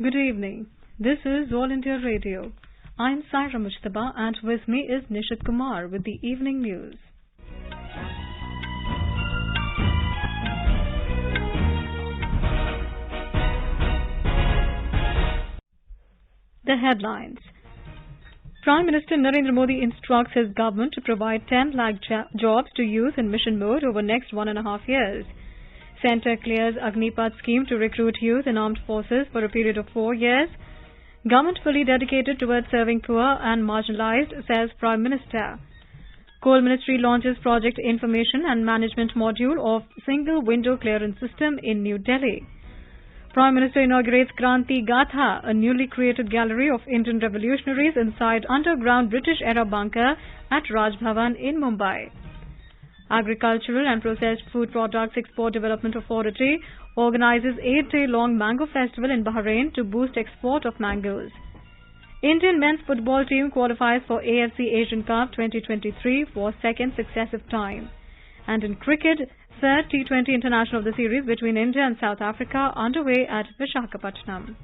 Good evening. This is All India Radio. I'm Saira Mujtaba and with me is Nishit Kumar with the evening news. The headlines. Prime Minister Narendra Modi instructs his government to provide 10 lakh jobs to youth in mission mode over next 1.5 years. Centre clears Agnipath scheme to recruit youth in armed forces for a period of 4 years. Government fully dedicated towards serving poor and marginalized, says Prime Minister. Coal Ministry launches Project Information and Management Module of Single Window Clearance System in New Delhi. Prime Minister inaugurates Kranti Gatha, a newly created gallery of Indian revolutionaries inside underground British-era bunker at Raj Bhavan in Mumbai. Agricultural and Processed Food Products Export Development Authority organizes 8-day-long Mango Festival in Bahrain to boost export of mangoes. Indian men's football team qualifies for AFC Asian Cup 2023 for second successive time. And in cricket, third T20 International of the series between India and South Africa underway at Visakhapatnam.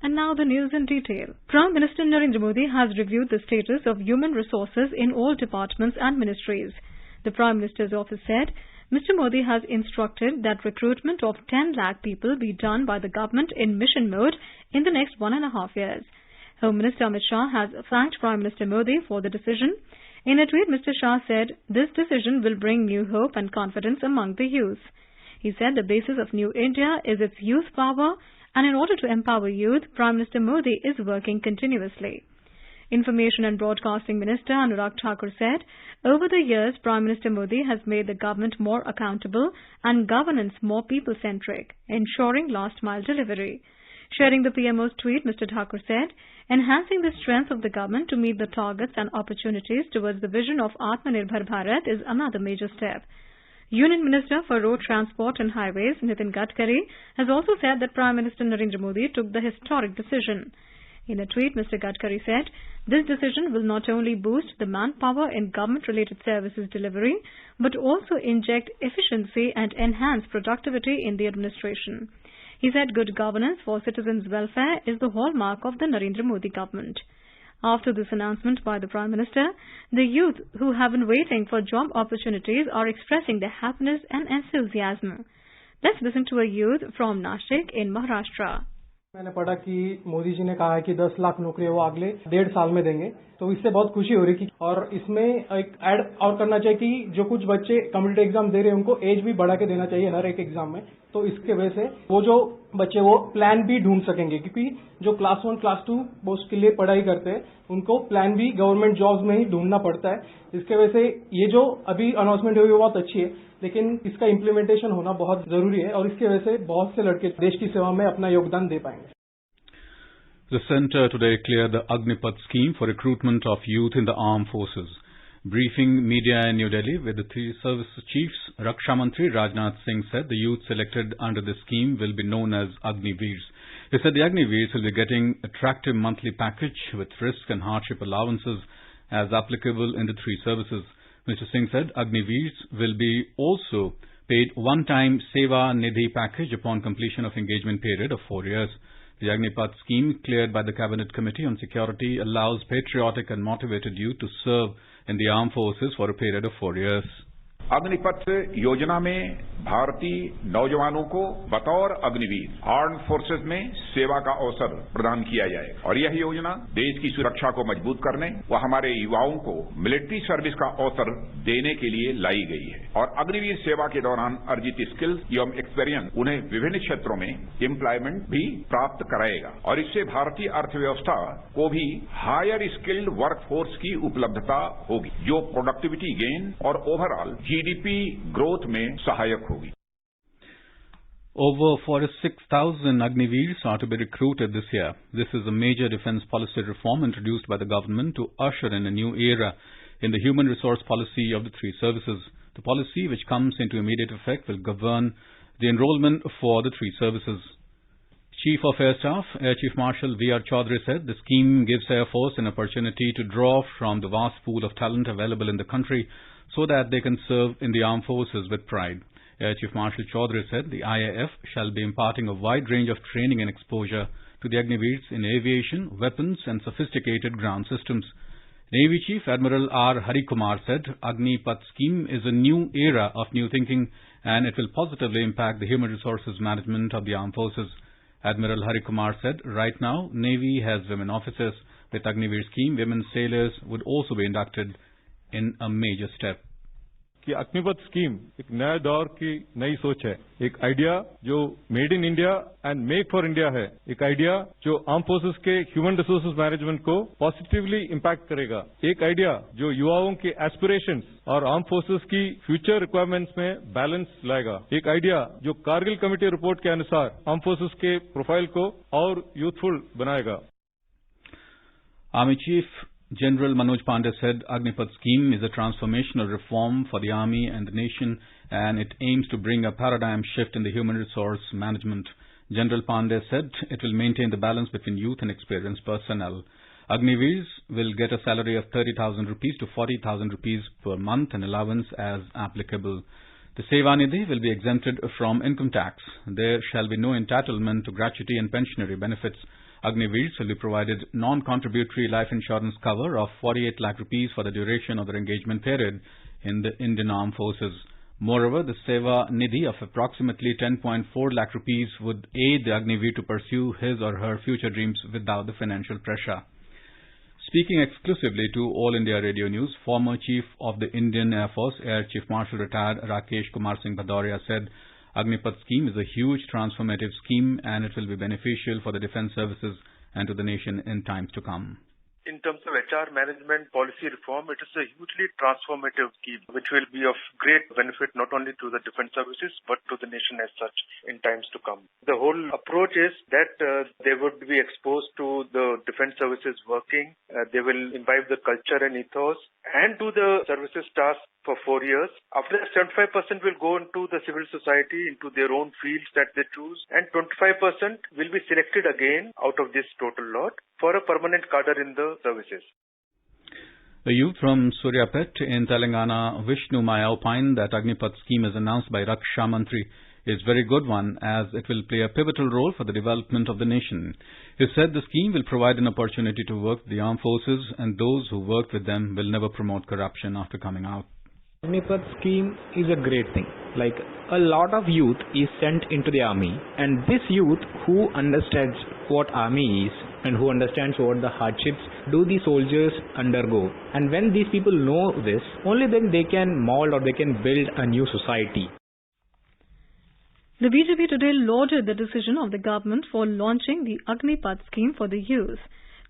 And now the news in detail. Prime Minister Narendra Modi has reviewed the status of human resources in all departments and ministries. The Prime Minister's office said, Mr. Modi has instructed that recruitment of 10 lakh people be done by the government in mission mode in the next 1.5 years. Home Minister Amit Shah has thanked Prime Minister Modi for the decision. In a tweet, Mr. Shah said, this decision will bring new hope and confidence among the youth. He said the basis of New India is its youth power, and in order to empower youth, Prime Minister Modi is working continuously. Information and Broadcasting Minister Anurag Thakur said, over the years, Prime Minister Modi has made the government more accountable and governance more people-centric, ensuring last-mile delivery. Sharing the PMO's tweet, Mr. Thakur said, enhancing the strength of the government to meet the targets and opportunities towards the vision of Atmanirbhar Bharat is another major step. Union Minister for Road Transport and Highways, Nitin Gadkari, has also said that Prime Minister Narendra Modi took the historic decision. In a tweet, Mr. Gadkari said, this decision will not only boost the manpower in government-related services delivery, but also inject efficiency and enhance productivity in the administration. He said good governance for citizens' welfare is the hallmark of the Narendra Modi government. After this announcement by the Prime Minister, the youth who have been waiting for job opportunities are expressing their happiness and enthusiasm. Let's listen to a youth from Nashik in Maharashtra. मैंने पढ़ा कि मोदी जी ने कहा है कि 10 लाख नौकरियां वो अगले 1.5 साल में देंगे, तो इससे बहुत खुशी हो रही थी। और इसमें एक ऐड और करना चाहिए कि जो कुछ बच्चे कम्पिटिटिव एग्जाम दे रहे हैं उनको एज भी बढ़ा के देना चाहिए हर एक एग्जाम में। तो इसके वजह से वो जो बच्चे वो प्लान भी ढूंढ सकेंगे, क्योंकि जो क्लास 1 क्लास 2 पोस्ट के लिए पढ़ाई करते हैं उनको प्लान भी गवर्नमेंट जॉब्स में ही ढूंढना पड़ता है। इसके वजह से ये जो अभी अनाउंसमेंट हुई वो बहुत अच्छी है, लेकिन इसका इम्प्लीमेंटेशन होना बहुत जरूरी है और इसकी वजह से बहुत से लड़के देश की सेवा में अपना योगदान दे पाएंगे। The centre today cleared the Agnipath scheme for recruitment of youth in the armed forces. Briefing media in New Delhi with the three service chiefs, Raksha Mantri Rajnath Singh said the youth selected under the scheme will be known as Agniveers. He said the Agniveers will be getting attractive monthly package with risk and hardship allowances as applicable in the three services. Mr. Singh said Agniveers will be also paid one-time Seva Nidhi package upon completion of engagement period of 4 years. The Agnipath scheme, cleared by the Cabinet Committee on Security, allows patriotic and motivated youth to serve in the armed forces for a period of 4 years. Agnipath योजना में भारतीय नौजवानों को बतौर Agniveer armed forces में सेवा का अवसर प्रदान किया जाए और यह योजना देश की सुरक्षा को मजबूत करने व हमारे युवाओं को मिलिट्री सर्विस का अवसर देने के लिए लाई गई है और अग्निवीर सेवा के दौरान अर्जित स्किल्स एवं एक्सपीरियंस उन्हें विभिन्न क्षेत्रों में एम्प्लॉयमेंट भी प्राप्त कराएगा और इससे भारतीय अर्थव्यवस्था को भी हायर स्किल्ड वर्क फोर्स की उपलब्धता होगी जो प्रोडक्टिविटी गेन और ओवरऑल GDP growth में सहायक होगी। Over 46,000 Agniveers are to be recruited this year. This is a major defence policy reform introduced by the government to usher in a new era in the human resource policy of the three services. The policy, which comes into immediate effect, will govern the enrolment for the three services. Chief of Air Staff, Air Chief Marshal V.R. Chaudhary said the scheme gives Air Force an opportunity to draw from the vast pool of talent available in the country so that they can serve in the armed forces with pride. Air Chief Marshal Chaudhary said the IAF shall be imparting a wide range of training and exposure to the Agniveers in aviation, weapons and sophisticated ground systems. Navy Chief Admiral R. Hari Kumar said Agnipath scheme is a new era of new thinking and it will positively impact the human resources management of the armed forces. Admiral Hari Kumar said right now Navy has women officers. With Agniveer scheme, women sailors would also be inducted in a major step. कि Agnipath scheme एक नया दौर की नई सोच है, एक idea जो made in India and make for India है, एक आइडिया जो आर्म फोर्सेस के ह्यूमन रिसोर्सेज मैनेजमेंट को पॉजिटिवली इम्पैक्ट करेगा, एक आइडिया जो युवाओं के एस्पिरेशंस और आर्म फोर्सेस की फ्यूचर रिक्वायरमेंट्स में बैलेंस लाएगा, एक आइडिया जो कारगिल कमेटी रिपोर्ट के अनुसार आर्म फोर्सेस के प्रोफाइल को और यूथफुल बनाएगा. Army Chief General Manoj Pandey said Agnipath scheme is a transformational reform for the Army and the nation and it aims to bring a paradigm shift in the human resource management. General Pandey said it will maintain the balance between youth and experienced personnel. Agniveers will get a salary of 30,000 rupees to 40,000 rupees per month and allowance as applicable. The Seva Nidhi will be exempted from income tax. There shall be no entitlement to gratuity and pensionary benefits. Agniveers will be provided non-contributory life insurance cover of 48 lakh rupees for the duration of their engagement period in the Indian Armed Forces. Moreover, the Seva Nidhi of approximately 10.4 lakh rupees would aid the Agniveer to pursue his or her future dreams without the financial pressure. Speaking exclusively to All India Radio News, former Chief of the Indian Air Force, Air Chief Marshal Retired Rakesh Kumar Singh Bhadauria said Agnipath scheme is a huge transformative scheme and it will be beneficial for the defence services and to the nation in times to come. In terms of HR management policy reform, it is a hugely transformative scheme which will be of great benefit not only to the defense services but to the nation as such in times to come. The whole approach is that they would be exposed to the defense services working, they will imbibe the culture and ethos and do the services task for 4 years. After that, 75% will go into the civil society, into their own fields that they choose, and 25% will be selected again out of this total lot for a permanent cadre in the services. The youth from Suryapet in Telangana, Vishnu Maya, opined that Agnipath scheme as announced by Raksha Mantri is a very good one as it will play a pivotal role for the development of the nation. He said the scheme will provide an opportunity to work with the armed forces and those who work with them will never promote corruption after coming out. Agnipath scheme is a great thing. Like a lot of youth is sent into the army and this youth who understands what army is and who understands what the hardships do the soldiers undergo. And when these people know this, only then they can mold or they can build a new society. The BJP today lauded the decision of the government for launching the Agnipath scheme for the youth,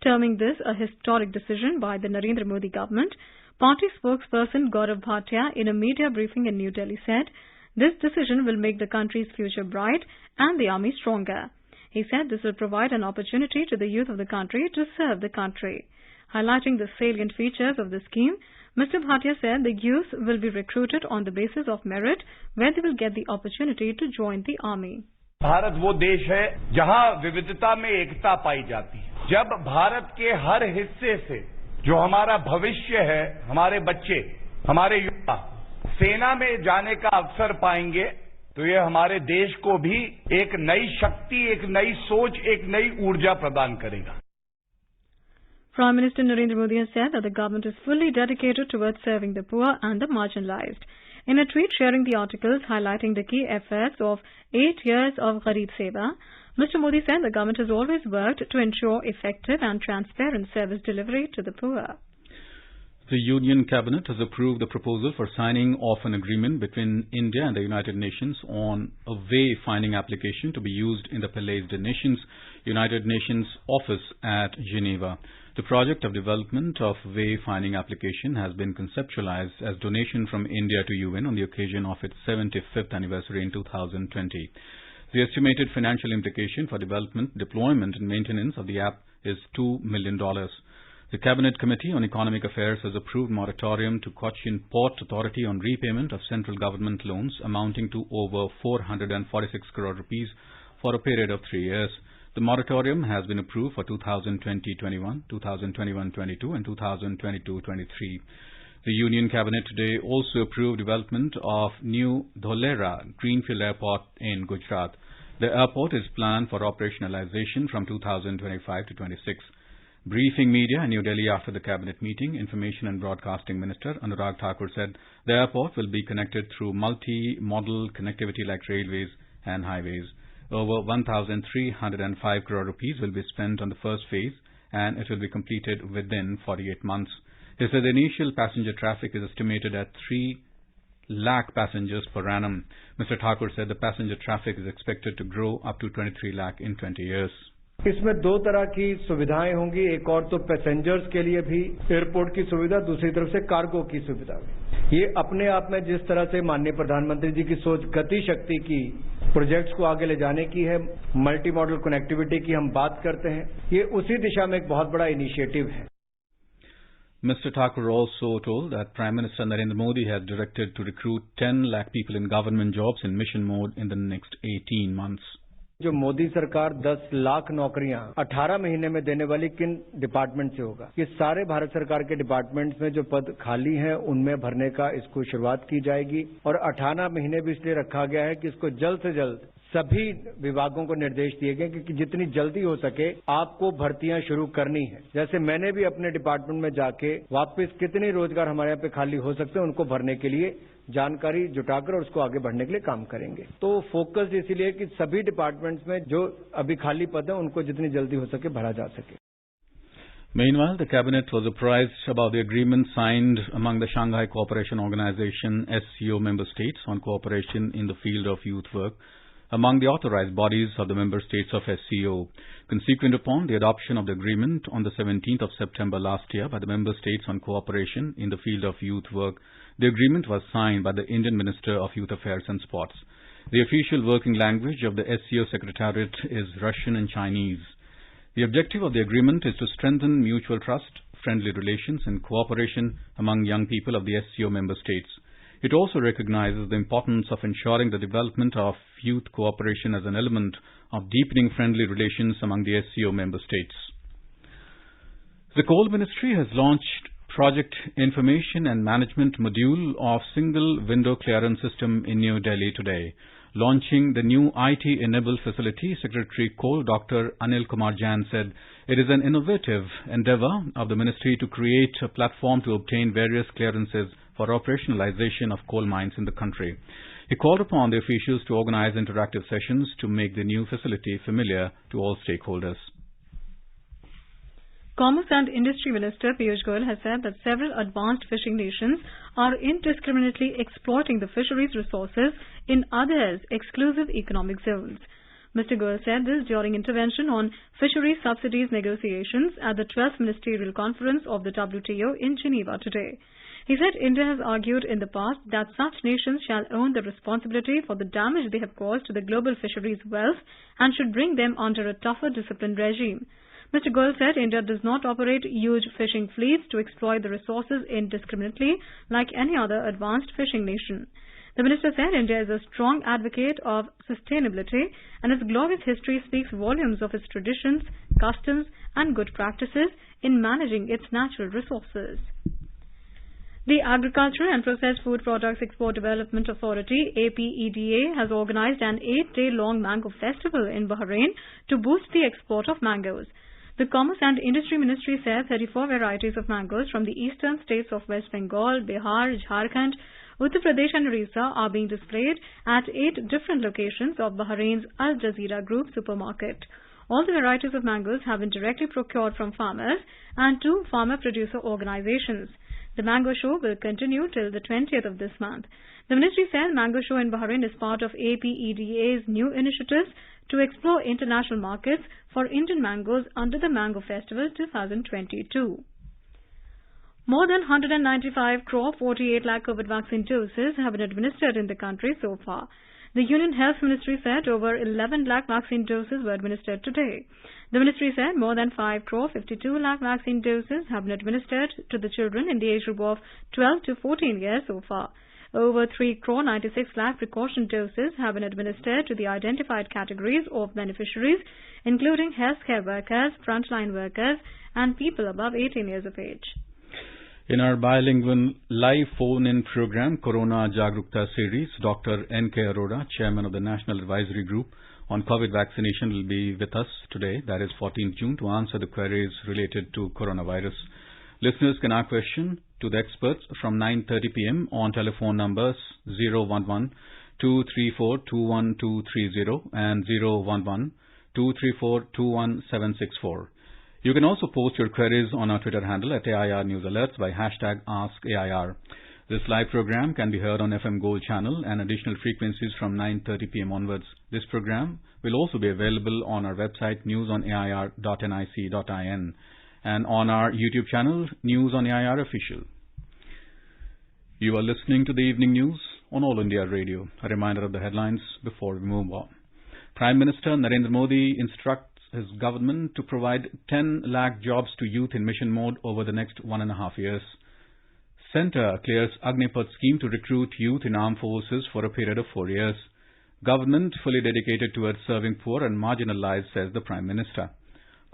terming this a historic decision by the Narendra Modi government. Party spokesperson Gaurav Bhatia in a media briefing in New Delhi said, this decision will make the country's future bright and the army stronger. He said this will provide an opportunity to the youth of the country to serve the country. Highlighting the salient features of the scheme, Mr. Bhatia said the youth will be recruited on the basis of merit where they will get the opportunity to join the army. Bharat वो देश है जहां विविधता में एकता पाई जाती है. जब भारत के हर हिस्से से जो हमारा भविष्य है, हमारे बच्चे, हमारे युवा सेना में जाने का अवसर पाएंगे तो ये हमारे देश को भी एक नई शक्ति, एक नई सोच, एक नई ऊर्जा प्रदान करेगा. Prime Minister Narendra Modi has said that the government is fully dedicated towards serving the poor and the marginalized. In a tweet sharing the articles highlighting the key efforts of 8 years of Garib Seva, Mr. Modi said the government has always worked to ensure effective and transparent service delivery to the poor. The Union Cabinet has approved the proposal for signing off an agreement between India and the United Nations on a way-finding application to be used in the Palais des Nations, United Nations office at Geneva. The project of development of way-finding application has been conceptualized as donation from India to UN on the occasion of its 75th anniversary in 2020. The estimated financial implication for development, deployment and maintenance of the app is $2 million. The Cabinet Committee on Economic Affairs has approved moratorium to Cochin Port Authority on repayment of central government loans amounting to over 446 crore rupees for a period of 3 years. The moratorium has been approved for 2020-21, 2021-22 and 2022-23. The Union Cabinet today also approved development of new Dholera Greenfield Airport in Gujarat. The airport is planned for operationalization from 2025 to 26. Briefing media in New Delhi after the Cabinet meeting, Information and Broadcasting Minister Anurag Thakur said the airport will be connected through multi-modal connectivity like railways and highways. Over 1,305 crore rupees will be spent on the first phase and it will be completed within 48 months. He said the initial passenger traffic is estimated at 3 lakh passengers per annum. Mr. Thakur said the passenger traffic is expected to grow up to 23 lakh in 20 years. इसमें दो तरह की सुविधाएं होंगी, एक और तो passengers के लिए भी एयरपोर्ट की सुविधा, दूसरी तरफ से कार्गो की सुविधा। ये अपने आप में जिस तरह से माननीय प्रधानमंत्री जी की सोच गति शक्ति की प्रोजेक्ट्स को आगे ले जाने की है, मल्टी मॉडल कनेक्टिविटी की हम बात करते हैं, ये उसी दिशा में एक बहुत बड़ा इनिशिएटिव है। Mr. Thakur also told that Prime Minister Narendra Modi has directed to recruit 10 lakh people in government jobs in mission mode in the next 18 months. जो मोदी सरकार 10 लाख नौकरियां 18 महीने में देने वाली किन डिपार्टमेंट से होगा? ये सारे भारत सरकार के डिपार्टमेंट्स में जो पद खाली हैं उनमें भरने का इसको शुरुआत की जाएगी और 18 महीने भी इसलिए रखा गया है कि इसको जल्द से जल्द सभी विभागों को निर्देश दिए गए कि जितनी जल्दी हो सके आपको भर्तियां शुरू करनी है। जैसे मैंने भी अपने डिपार्टमेंट में जाके वापस कितने रोजगार हमारे यहाँ पे खाली हो सकते हैं उनको भरने के लिए जानकारी जुटाकर और उसको आगे बढ़ने के लिए काम करेंगे। तो फोकस इसीलिए कि सभी डिपार्टमेंट्स में जो अभी खाली पद हैं उनको जितनी जल्दी हो सके भरा जा सके। Meanwhile, the Cabinet was apprised about the agreement signed among the Shanghai Cooperation Organization SCO member states on cooperation in the field of youth work among the authorized bodies of the member states of SCO. Consequent upon the adoption of the agreement on the 17th of September last year by the member states on cooperation in the field of youth work, the agreement was signed by the Indian Minister of Youth Affairs and Sports. The official working language of the SCO Secretariat is Russian and Chinese. The objective of the agreement is to strengthen mutual trust, friendly relations and cooperation among young people of the SCO member states. It also recognizes the importance of ensuring the development of youth cooperation as an element of deepening friendly relations among the SCO member states. The Coal Ministry has launched Project Information and Management Module of Single Window Clearance System in New Delhi today. Launching the new IT-enabled facility, Secretary Coal Dr. Anil Kumar Jain said it is an innovative endeavor of the ministry to create a platform to obtain various clearances for operationalization of coal mines in the country. He called upon the officials to organize interactive sessions to make the new facility familiar to all stakeholders. Commerce and Industry Minister Piyush Goyal has said that several advanced fishing nations are indiscriminately exploiting the fisheries resources in others' exclusive economic zones. Mr. Goyal said this during intervention on fisheries subsidies negotiations at the 12th Ministerial Conference of the WTO in Geneva today. He said India has argued in the past that such nations shall own the responsibility for the damage they have caused to the global fisheries wealth and should bring them under a tougher discipline regime. Mr. Goyal said India does not operate huge fishing fleets to exploit the resources indiscriminately like any other advanced fishing nation. The minister said India is a strong advocate of sustainability and its glorious history speaks volumes of its traditions, customs and good practices in managing its natural resources. The Agriculture and Processed Food Products Export Development Authority APEDA has organized an 8-day-long mango festival in Bahrain to boost the export of mangoes. The Commerce and Industry Ministry said 34 varieties of mangoes from the eastern states of West Bengal, Bihar, Jharkhand, Uttar Pradesh and Orissa are being displayed at 8 different locations of Bahrain's Al Jazeera Group supermarket. All the varieties of mangoes have been directly procured from farmers and 2 farmer-producer organizations. The mango show will continue till the 20th of this month. The ministry said mango show in Bahrain is part of APEDA's new initiatives to explore international markets for Indian mangoes under the Mango Festival 2022. More than 195 crore 48 lakh COVID vaccine doses have been administered in the country so far. The Union Health Ministry said over 11 lakh vaccine doses were administered today. The ministry said more than 5 crore 52 lakh vaccine doses have been administered to the children in the age group of 12 to 14 years so far. Over 3 crore 96 lakh precaution doses have been administered to the identified categories of beneficiaries, including healthcare workers, frontline workers, and people above 18 years of age. In our bilingual live phone-in program, Corona Jagrukta series, Dr. N.K. Arora, Chairman of the National Advisory Group on COVID vaccination, will be with us today, that is 14th June, to answer the queries related to coronavirus. Listeners can ask questions to the experts from 9:30 p.m. on telephone numbers 011-234-21230 and 011-234-21764. You can also post your queries on our Twitter handle at AIR News Alerts by hashtag AskAIR. This live program can be heard on FM Gold channel and additional frequencies from 9:30 p.m. onwards. This program will also be available on our website newsonair.nic.in and on our YouTube channel News on AIR Official. You are listening to the evening news on All India Radio. A reminder of the headlines before we move on. Prime Minister Narendra Modi instructs his government to provide 10 lakh jobs to youth in mission mode over the next 1.5 years. Centre clears Agnipath scheme to recruit youth in armed forces for a period of 4 years. Government fully dedicated towards serving poor and marginalized, says the Prime Minister.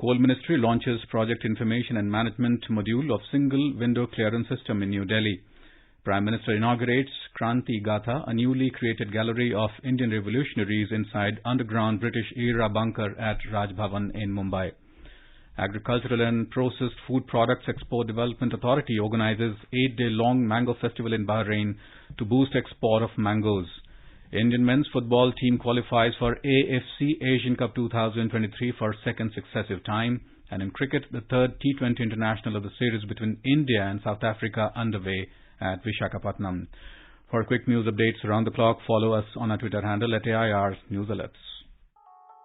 Coal Ministry launches Project Information and Management module of Single Window Clearance System in New Delhi. Prime Minister inaugurates Kranti Gatha, a newly created gallery of Indian revolutionaries inside underground British-era bunker at Raj Bhavan in Mumbai. Agricultural and Processed Food Products Export Development Authority organizes 8-day-long mango festival in Bahrain to boost export of mangoes. Indian men's football team qualifies for AFC Asian Cup 2023 for second successive time. And in cricket, the third T20 international of the series between India and South Africa underway at Visakhapatnam. For quick news updates around the clock, follow us on our Twitter handle at AIR News Alerts.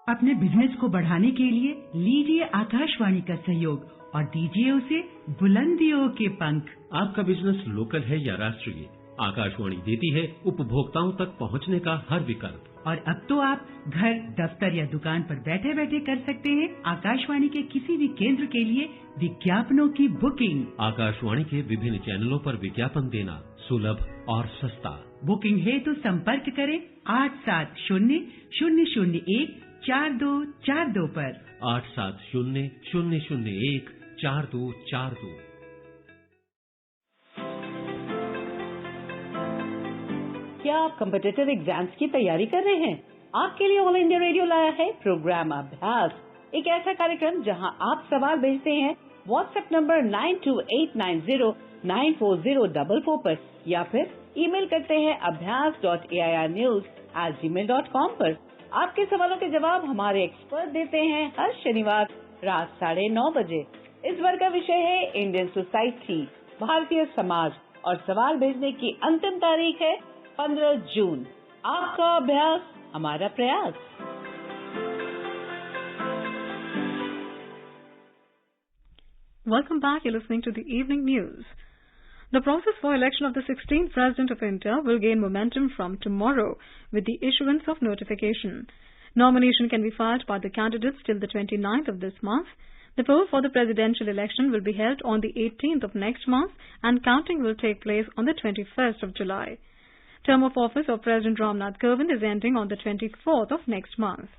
अपने business को बढ़ाने के लिए लीजिए आकाशवाणी का सहयोग और दीजिए उसे बुलंदियों के पंख। आपका बिजनेस लोकल है या राष्ट्रीय, आकाशवाणी देती है उपभोक्ताओं तक पहुंचने का हर विकल्प। और अब तो आप घर, दफ्तर या दुकान पर बैठे बैठे कर सकते हैं आकाशवाणी के किसी भी केंद्र के लिए विज्ञापनों की बुकिंग। आकाशवाणी के विभिन्न चैनलों पर विज्ञापन देना सुलभ और सस्ता। बुकिंग है तो संपर्क करें 8700014242 पर। 8700014242। क्या आप कॉम्पिटिटिव एग्जाम्स की तैयारी कर रहे हैं? आपके लिए ऑल इंडिया रेडियो लाया है प्रोग्राम अभ्यास, एक ऐसा कार्यक्रम जहां आप सवाल भेजते हैं व्हाट्सएप नंबर 9289094044 पर या फिर ईमेल करते हैं abhyas.airnews@gmail.com पर। आपके सवालों के जवाब हमारे एक्सपर्ट देते हैं हर शनिवार रात 9:30 बजे। इस बार का विषय है इंडियन सोसाइटी, भारतीय समाज, और सवाल भेजने की अंतिम तारीख है 15 जून। आपका अभ्यास हमारा प्रयास। Welcome back. You're listening to the evening news. The process for election of the 16th President of India will gain momentum from tomorrow with the issuance of notification. Nomination can be filed by the candidates till the 29th of this month. The poll for the presidential election will be held on the 18th of next month and counting will take place on the 21st of July. Term of office of President Ramnath Kovind is ending on the 24th of next month.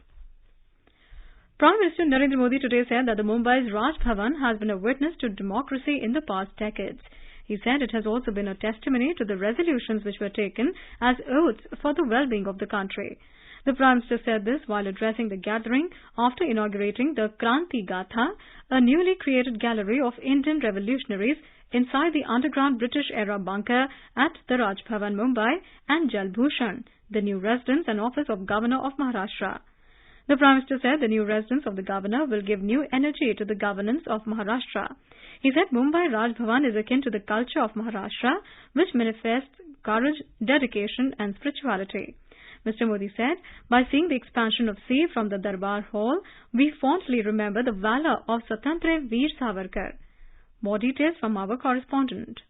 Prime Minister Narendra Modi today said that the Mumbai's Raj Bhavan has been a witness to democracy in the past decades. He said it has also been a testimony to the resolutions which were taken as oaths for the well-being of the country. The Prime Minister said this while addressing the gathering after inaugurating the Kranti Gatha, a newly created gallery of Indian revolutionaries inside the underground British-era bunker at the Raj Bhavan, Mumbai, and Jal Bhushan, the new residence and office of Governor of Maharashtra. The Prime Minister said the new residence of the Governor will give new energy to the governance of Maharashtra. He said Mumbai Raj Bhavan is akin to the culture of Maharashtra, which manifests courage, dedication and spirituality. Mr. Modi said, by seeing the expansion of sea from the Darbar Hall, we fondly remember the valor of Swatantra Veer Savarkar. More details from our correspondent.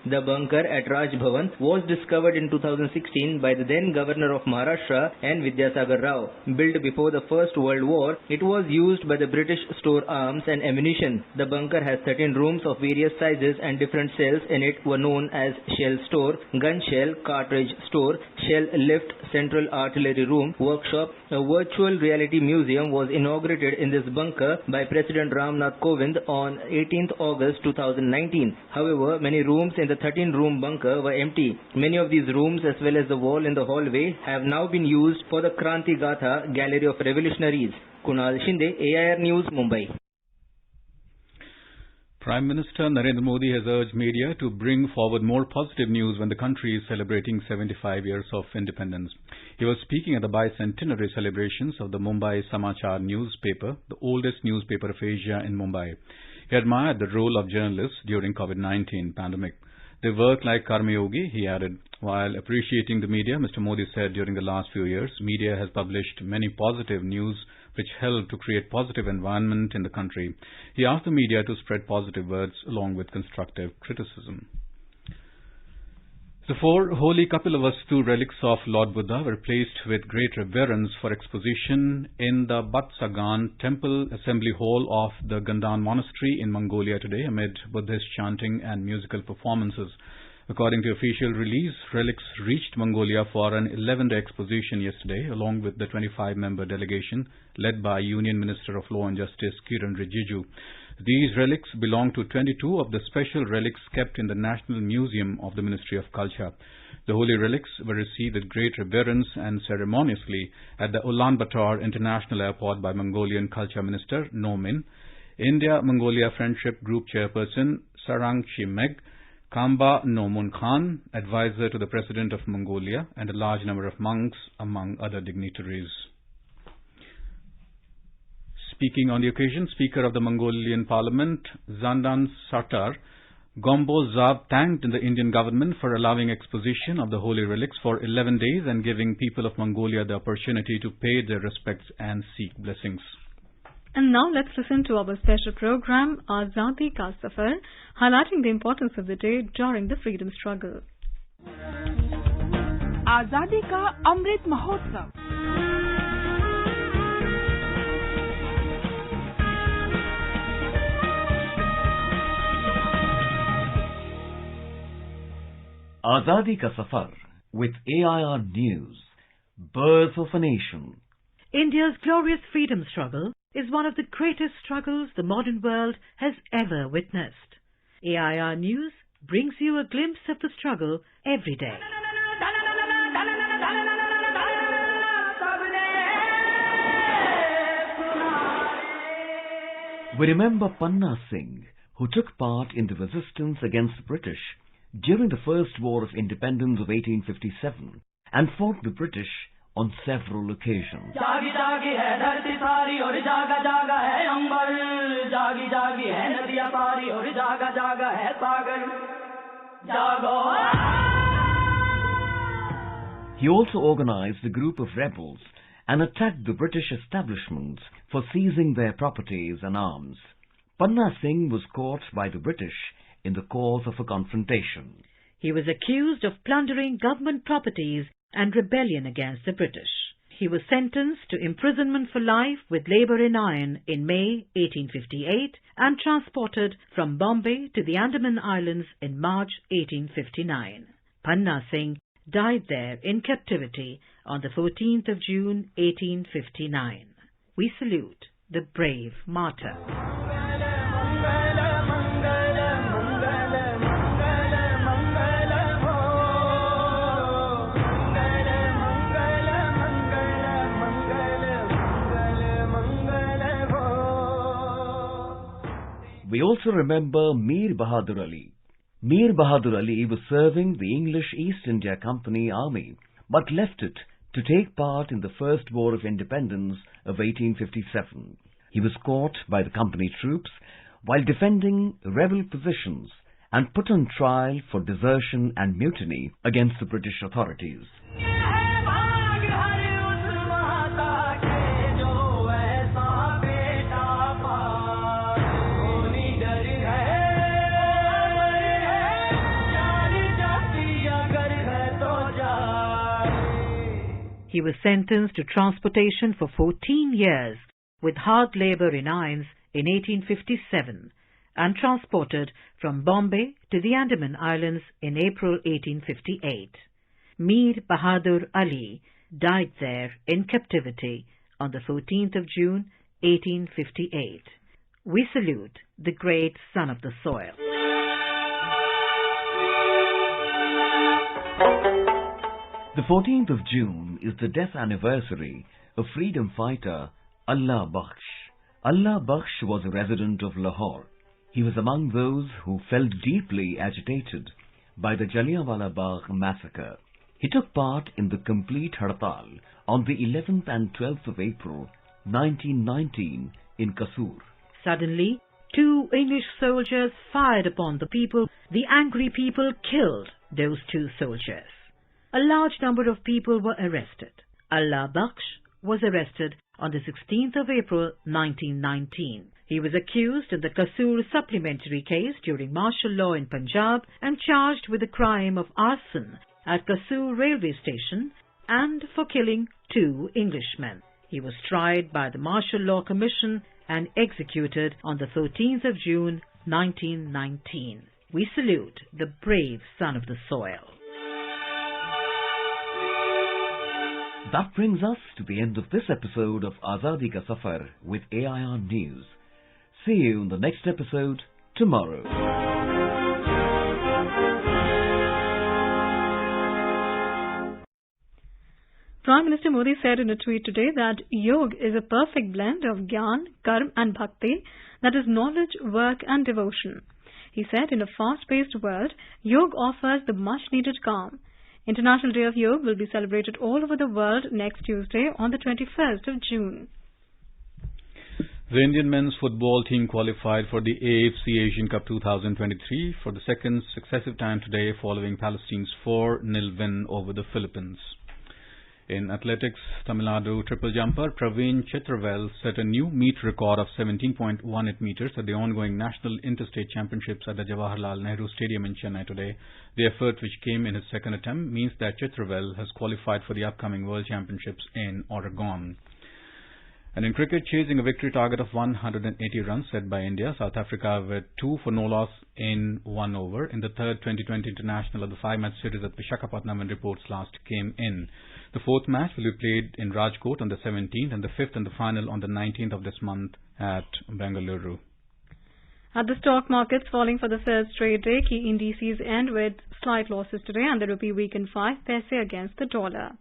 The bunker at Raj Bhavan was discovered in 2016 by the then Governor of Maharashtra N. Vidyasagar Rao. Built before the First World War, it was used by the British to store arms and ammunition. The bunker has 13 rooms of various sizes and different cells in it were known as shell store, gun shell, cartridge store, shell lift, central artillery room, workshop. A virtual reality museum was inaugurated in this bunker by President Ramnath Kovind on 18th August 2019. However, many rooms in the 13-room bunker were empty. Many of these rooms as well as the wall in the hallway have now been used for the Kranti Gatha Gallery of Revolutionaries. Kunal Shinde, AIR News, Mumbai. Prime Minister Narendra Modi has urged media to bring forward more positive news when the country is celebrating 75 years of independence. He was speaking at the bicentenary celebrations of the Mumbai Samachar newspaper, the oldest newspaper of Asia in Mumbai. He admired the role of journalists during COVID-19 pandemic. They work like Karmayogi, he added. While appreciating the media, Mr. Modi said during the last few years, media has published many positive news which help to create positive environment in the country. He asked the media to spread positive words along with constructive criticism. The 4 holy Kapilavastu relics of Lord Buddha were placed with great reverence for exposition in the Batsagan Temple Assembly Hall of the Gandan Monastery in Mongolia today amid Buddhist chanting and musical performances. According to official release, relics reached Mongolia for an 11-day exposition yesterday along with the 25-member delegation led by Union Minister of Law and Justice Kiran Rijiju. These relics belong to 22 of the special relics kept in the National Museum of the Ministry of Culture. The holy relics were received with great reverence and ceremoniously at the Ulaanbaatar International Airport by Mongolian Culture Minister No Min, India-Mongolia Friendship Group Chairperson Sarang Shimeg, Kamba Nomun Khan, advisor to the President of Mongolia, and a large number of monks, among other dignitaries. Speaking on the occasion, Speaker of the Mongolian Parliament, Zandan Sartar Gombo Zab thanked the Indian government for allowing exposition of the holy relics for 11 days and giving people of Mongolia the opportunity to pay their respects and seek blessings. And now let's listen to our special program, Azadi Ka Safar, highlighting the importance of the day during the freedom struggle. Azadi Ka Amrit Mahotsav. Azadi Ka Safar with AIR News, Birth of a Nation. India's glorious freedom struggle is one of the greatest struggles the modern world has ever witnessed. AIR News brings you a glimpse of the struggle every day. We remember Panna Singh, who took part in the resistance against the British during the First War of Independence of 1857 and fought the British on several occasions. He also organized a group of rebels and attacked the British establishments for seizing their properties and arms. Panna Singh was caught by the British in the course of a confrontation. He was accused of plundering government properties and rebellion against the British. He was sentenced to imprisonment for life with labour in iron in May 1858 and transported from Bombay to the Andaman Islands in March 1859. Panna Singh died there in captivity on the 14th of June 1859. We salute the brave martyr. We also remember Mir Bahadur Ali. Mir Bahadur Ali was serving the English East India Company army, but left it to take part in the First War of Independence of 1857. He was caught by the company troops while defending rebel positions and put on trial for desertion and mutiny against the British authorities. He was sentenced to transportation for 14 years with hard labour in irons in 1857 and transported from Bombay to the Andaman Islands in April 1858. Mir Bahadur Ali died there in captivity on the 14th of June 1858. We salute the great son of the soil. The 14th of June is the death anniversary of freedom fighter Allah Bakhsh. Allah Bakhsh was a resident of Lahore. He was among those who felt deeply agitated by the Jallianwala Bagh massacre. He took part in the complete Hartal on the 11th and 12th of April 1919 in Kasur. Suddenly, 2 English soldiers fired upon the people. The angry people killed those 2 soldiers. A large number of people were arrested. Allah Bakhsh was arrested on the 16th of April 1919. He was accused in the Kasur supplementary case during martial law in Punjab and charged with the crime of arson at Kasur railway station and for killing 2 Englishmen. He was tried by the Martial Law Commission and executed on the 13th of June 1919. We salute the brave son of the soil. That brings us to the end of this episode of Azadi Ka Safar with AIR News. See you in the next episode tomorrow. Prime Minister Modi said in a tweet today that Yoga is a perfect blend of Gyan, Karm and Bhakti, that is knowledge, work and devotion. He said in a fast-paced world, Yoga offers the much-needed calm. International Day of Yoga will be celebrated all over the world next Tuesday on the 21st of June. The Indian men's football team qualified for the AFC Asian Cup 2023 for the second successive time today following Palestine's 4-0 win over the Philippines. In athletics, Tamil Nadu triple jumper Praveen Chitravel set a new meet record of 17.18 meters at the ongoing National Interstate Championships at the Jawaharlal Nehru Stadium in Chennai today. The effort, which came in his second attempt, means that Chitravel has qualified for the upcoming World Championships in Oregon. And in cricket, chasing a victory target of 180 runs set by India, South Africa with 2 for no loss in 1 over in the third 2020 international of the 5-match series at Visakhapatnam when reports last came in. The 4th match will be played in Rajkot on the 17th and the 5th and the final on the 19th of this month at Bengaluru. At the stock markets falling for the third straight day, key indices end with slight losses today and the rupee weakened 5 paise against the dollar.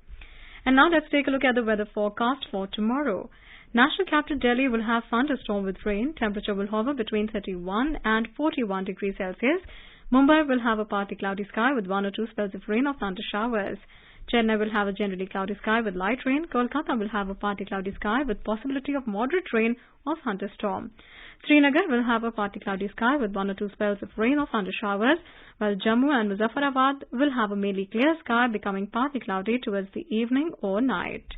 And now let's take a look at the weather forecast for tomorrow. National capital Delhi will have thunderstorm with rain. Temperature will hover between 31 and 41 degrees Celsius. Mumbai will have a partly cloudy sky with 1 or 2 spells of rain or thunder showers. Chennai will have a generally cloudy sky with light rain. Kolkata will have a partly cloudy sky with possibility of moderate rain or thunderstorm. Srinagar will have a partly cloudy sky with 1 or 2 spells of rain or thunder showers, while Jammu and Muzaffarabad will have a mainly clear sky becoming partly cloudy towards the evening or night.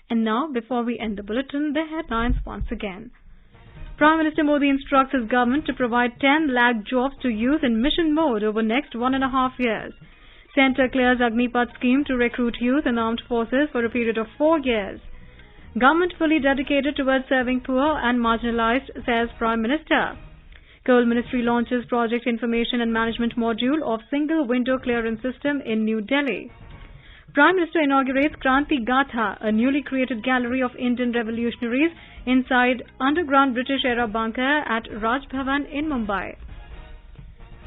And now, before we end the bulletin, the headlines once again. Prime Minister Modi instructs his government to provide 10 lakh jobs to youth in mission mode over next 1.5 years. Centre clears Agnipath scheme to recruit youth in armed forces for a period of 4 years. Government fully dedicated towards serving poor and marginalized, says Prime Minister. Coal Ministry launches Project Information and Management Module of Single Window Clearance System in New Delhi. Prime Minister inaugurates Kranti Gatha, a newly created gallery of Indian revolutionaries inside underground British-era bunker at Raj Bhavan in Mumbai.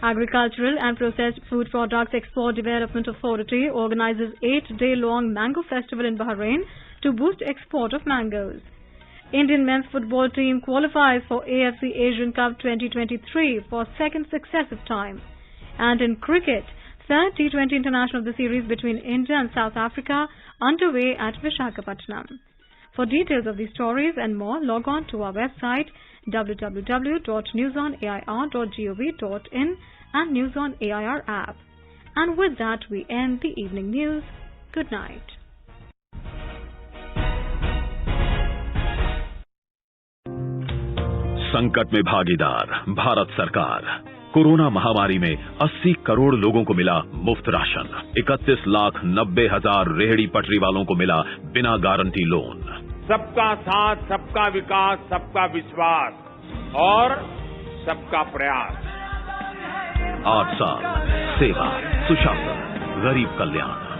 Agricultural and Processed Food Products Export Development Authority organizes 8-day-long Mango Festival in Bahrain to boost export of mangoes. Indian men's football team qualifies for AFC Asian Cup 2023 for second successive time. And in cricket, third T20 international of the series between India and South Africa underway at Visakhapatnam. For details of these stories and more, log on to our website www.newsonair.gov.in and News on AIR app. And with that, we end the evening news. Good night. संकट में भागीदार भारत सरकार corona महामारी में 80 करोड़ लोगों को मिला मुफ्त राशन। 31,90,000 रेहड़ी पटरी वालों को मिला बिना गारंटी लोन। सबका साथ, सबका विकास, सबका विश्वास और सबका प्रयास। 8 साल सेवा, सुशासन, गरीब कल्याण।